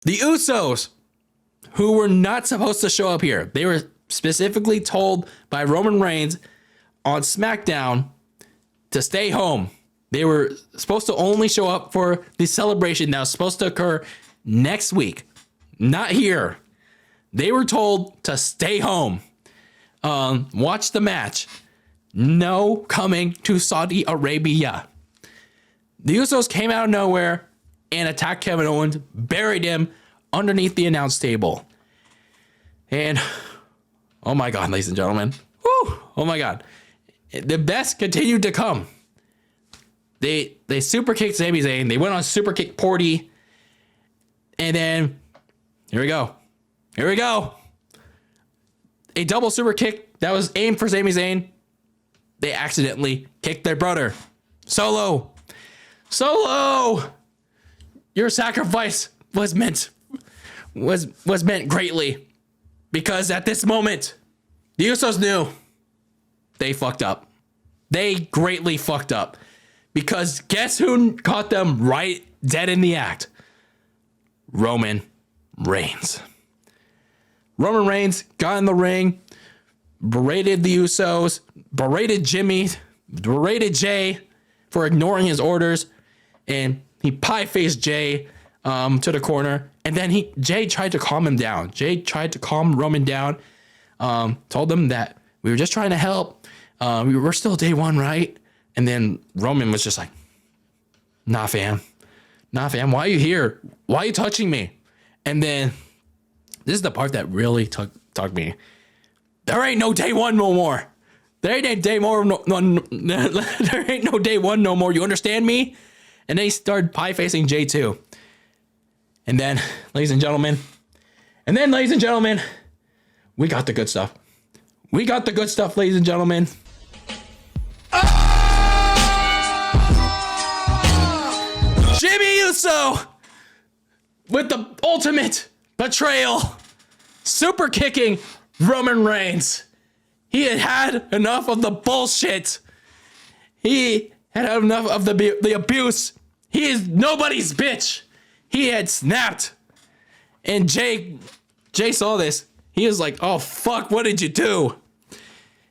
The Usos, who were not supposed to show up here, they were specifically told by Roman Reigns on SmackDown to stay home. They were supposed to only show up for the celebration that was supposed to occur next week, not here. They were told to stay home, watch the match. No coming to Saudi Arabia. The Usos came out of nowhere and attacked Kevin Owens, buried him underneath the announce table. And, oh my God, ladies and gentlemen. Woo, oh my God. The best continued to come. They super kicked Sami Zayn. They went on super kick Porty. And then, here we go. Here we go. A double super kick that was aimed for Sami Zayn. They accidentally kicked their brother. Solo. Your sacrifice was meant greatly, because at this moment, the Usos knew they fucked up. They greatly fucked up, because guess who caught them right dead in the act? Roman Reigns. Roman Reigns got in the ring, berated the Usos, berated Jimmy, berated Jay for ignoring his orders, and he pie-faced Jay to the corner. And then Jay tried to calm him down. Jay tried to calm Roman down, told him that we were just trying to help. We were still day one, right? And then Roman was just like, nah, fam. Why are you here? Why are you touching me? And then this is the part that really tugged me. There ain't no day one no more. There ain't no day one no more. You understand me? And they started pie facing Jay too. And then, ladies and gentlemen, we got the good stuff. We got the good stuff, ladies and gentlemen. Jimmy Uso with the ultimate betrayal, super kicking Roman Reigns. He had enough of the bullshit. He had enough of the abuse. He is nobody's bitch. He had snapped. And Jay saw this. He was like, oh, fuck, what did you do?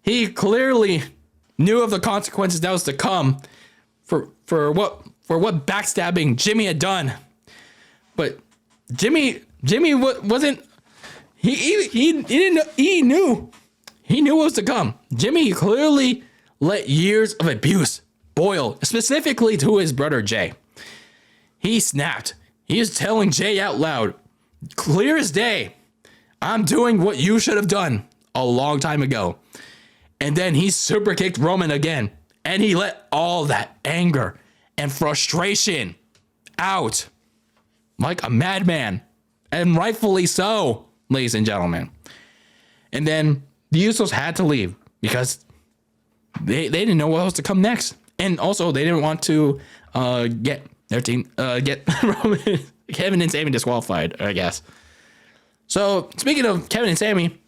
He clearly knew of the consequences that was to come for what backstabbing Jimmy had done. But Jimmy wasn't. He knew what was to come. Jimmy clearly let years of abuse boil, specifically to his brother Jay. He snapped. He is telling Jay out loud, clear as day, I'm doing what you should have done a long time ago. And then he super kicked Roman again, and he let all that anger and frustration out like a madman, and rightfully so, ladies and gentlemen. And then the Usos had to leave because they didn't know what was to come next. And also, they didn't want to get their team, Roman, Kevin and Sami disqualified, I guess. So, speaking of Kevin and Sami,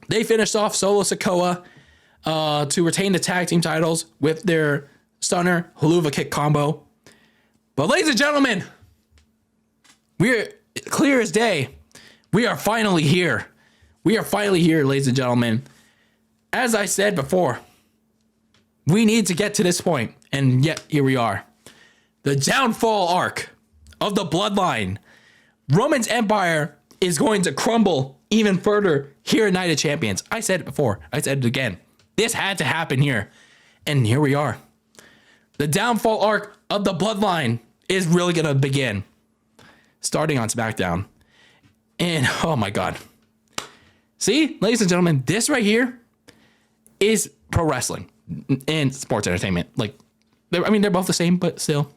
they finished off Solo Sikoa to retain the tag team titles with their stunner haluva kick combo. But, ladies and gentlemen, we're clear as day. We are finally here. We are finally here, ladies and gentlemen. As I said before, we need to get to this point, and yet here we are. The downfall arc of the Bloodline. Roman's empire is going to crumble even further here at Night of Champions. I said it before. I said it again. This had to happen here. And here we are. The downfall arc of the Bloodline is really going to begin. Starting on SmackDown. And, oh my God. See, ladies and gentlemen, this right here is pro wrestling and sports entertainment. Like, they're both the same, but still.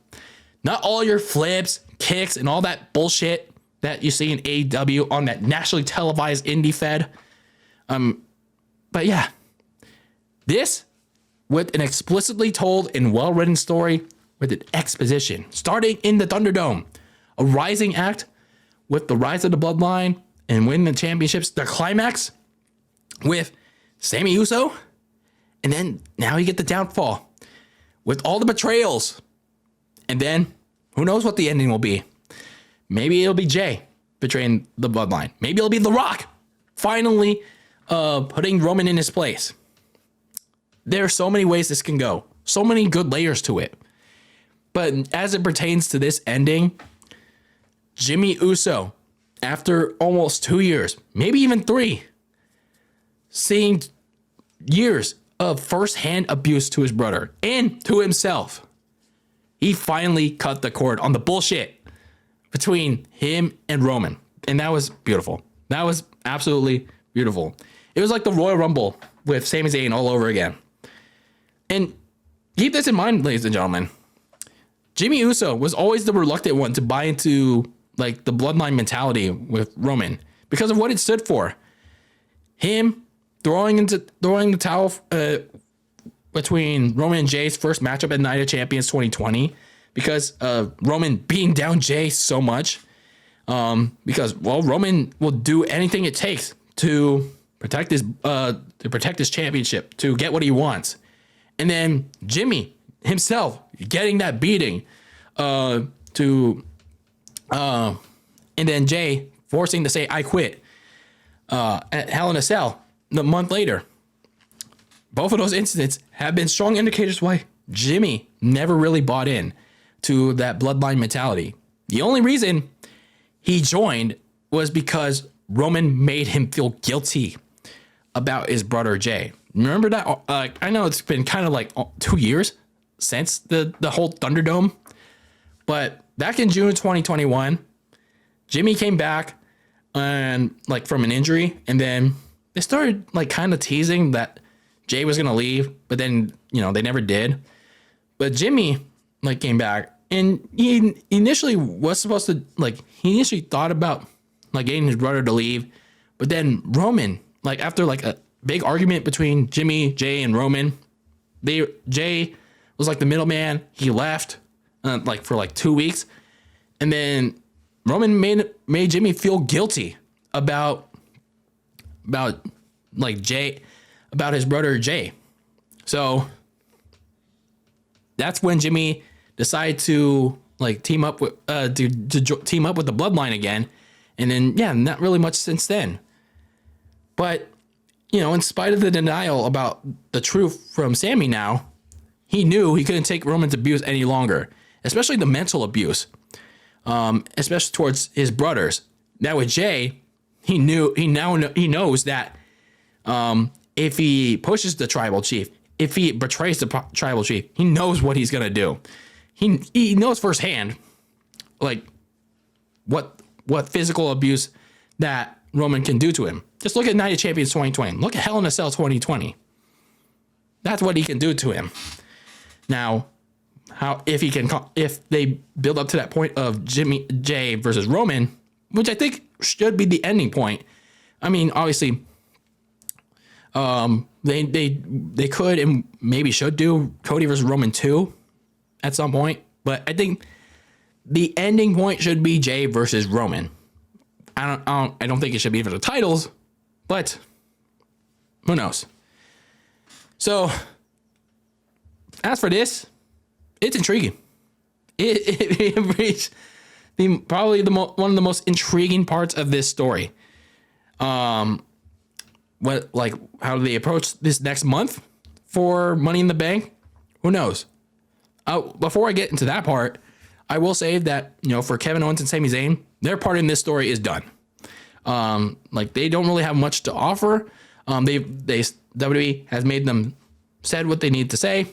Not all your flips, kicks, and all that bullshit that you see in AEW on that nationally televised indie fed. But yeah, this with an explicitly told and well-written story with an exposition starting in the Thunderdome, a rising act with the rise of the Bloodline and win the championships, the climax with Sami Uso, and then now you get the downfall with all the betrayals. And then, who knows what the ending will be? Maybe it'll be Jay. betraying the Bloodline. Maybe it'll be The Rock finally putting Roman in his place. There are so many ways this can go. So many good layers to it. But as it pertains to this ending, Jimmy Uso, after almost 2 years, maybe even 3, seeing years of firsthand abuse to his brother and to himself, he finally cut the cord on the bullshit between him and Roman. And that was beautiful. That was absolutely beautiful. It was like the Royal Rumble with Sami Zayn all over again. And keep this in mind, ladies and gentlemen. Jimmy Uso was always the reluctant one to buy into like the Bloodline mentality with Roman because of what it stood for. Him throwing the towel between Roman and Jay's first matchup at Night of Champions 2020 because Roman beating down Jay so much. Because Roman will do anything it takes to protect his championship, to get what he wants. And then Jimmy himself getting that beating and then Jay forcing to say I quit at Hell in a Cell a month later. Both of those incidents have been strong indicators why Jimmy never really bought in to that Bloodline mentality. The only reason he joined was because Roman made him feel guilty about his brother Jay. Remember that? I know it's been kind of like 2 years since the whole Thunderdome, but back in June 2021, Jimmy came back and like from an injury, and then they started like kind of teasing that Jay was gonna leave, but then they never did. But Jimmy like came back, and he initially was supposed to he initially thought about like getting his brother to leave, but then Roman, like after like a big argument between Jimmy, Jay, and Roman, Jay was like the middleman. He left for like 2 weeks, and then Roman made Jimmy feel guilty about like Jay, about his brother Jay. So that's when Jimmy decided to like team up with team up with the Bloodline again, and then not really much since then. But in spite of the denial about the truth from Sami now, he knew he couldn't take Roman's abuse any longer, especially the mental abuse, especially towards his brothers. Now with Jay, he knows that if he pushes the tribal chief, if he betrays the tribal chief, he knows what he's gonna do. He knows firsthand, like what physical abuse that Roman can do to him. Just look at Night of Champions 2020. Look at Hell in a Cell 2020. That's what he can do to him. Now, if they build up to that point of Jay versus Roman, which I think should be the ending point. I mean, obviously, they could and maybe should do Cody versus Roman 2 at some point, but I think the ending point should be Jay versus Roman. I don't think it should be for the titles, but who knows? So as for this, it's intriguing. It reached probably one of the most intriguing parts of this story. How do they approach this next month for Money in the Bank? Who knows? Before I get into that part, I will say that for Kevin Owens and Sami Zayn, their part in this story is done. They don't really have much to offer. WWE has made them said what they need to say.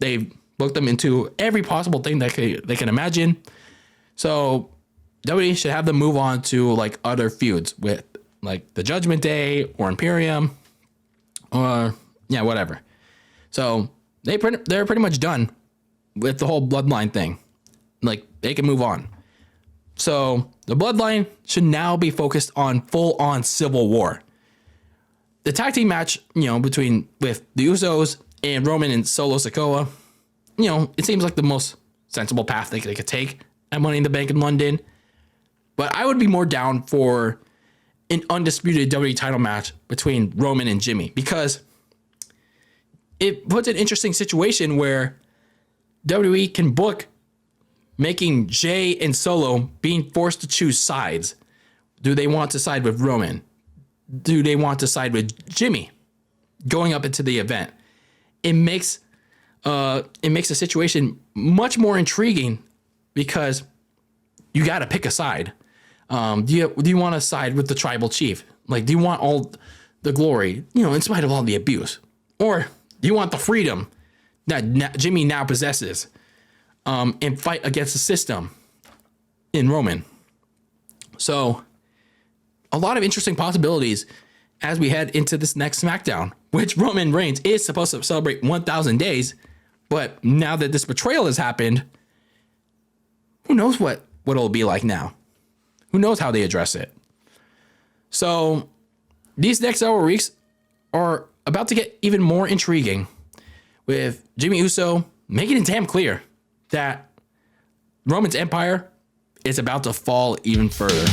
They've booked them into every possible thing that they can imagine. So WWE should have them move on to like other feuds with like the Judgment Day or Imperium or whatever. So they're pretty much done with the whole Bloodline thing. Like they can move on. So the Bloodline should now be focused on full-on civil war. The tag team match, with the Usos and Roman and Solo Sikoa, it seems like the most sensible path they could take at Money in the Bank in London. But I would be more down for an undisputed WWE title match between Roman and Jimmy, because it puts an interesting situation where WWE can book making Jay and Solo being forced to choose sides. Do they want to side with Roman? Do they want to side with Jimmy going up into the event? It makes the situation much more intriguing because you got to pick a side. Do you want to side with the tribal chief? Like, do you want all the glory, in spite of all the abuse? Or do you want the freedom that Jimmy now possesses and fight against the system in Roman? So a lot of interesting possibilities as we head into this next SmackDown, which Roman Reigns is supposed to celebrate 1,000 days. But now that this betrayal has happened, who knows what it'll be like now? Who knows how they address it? So these next several weeks are about to get even more intriguing, with Jimmy Uso making it damn clear that Roman's empire is about to fall even further.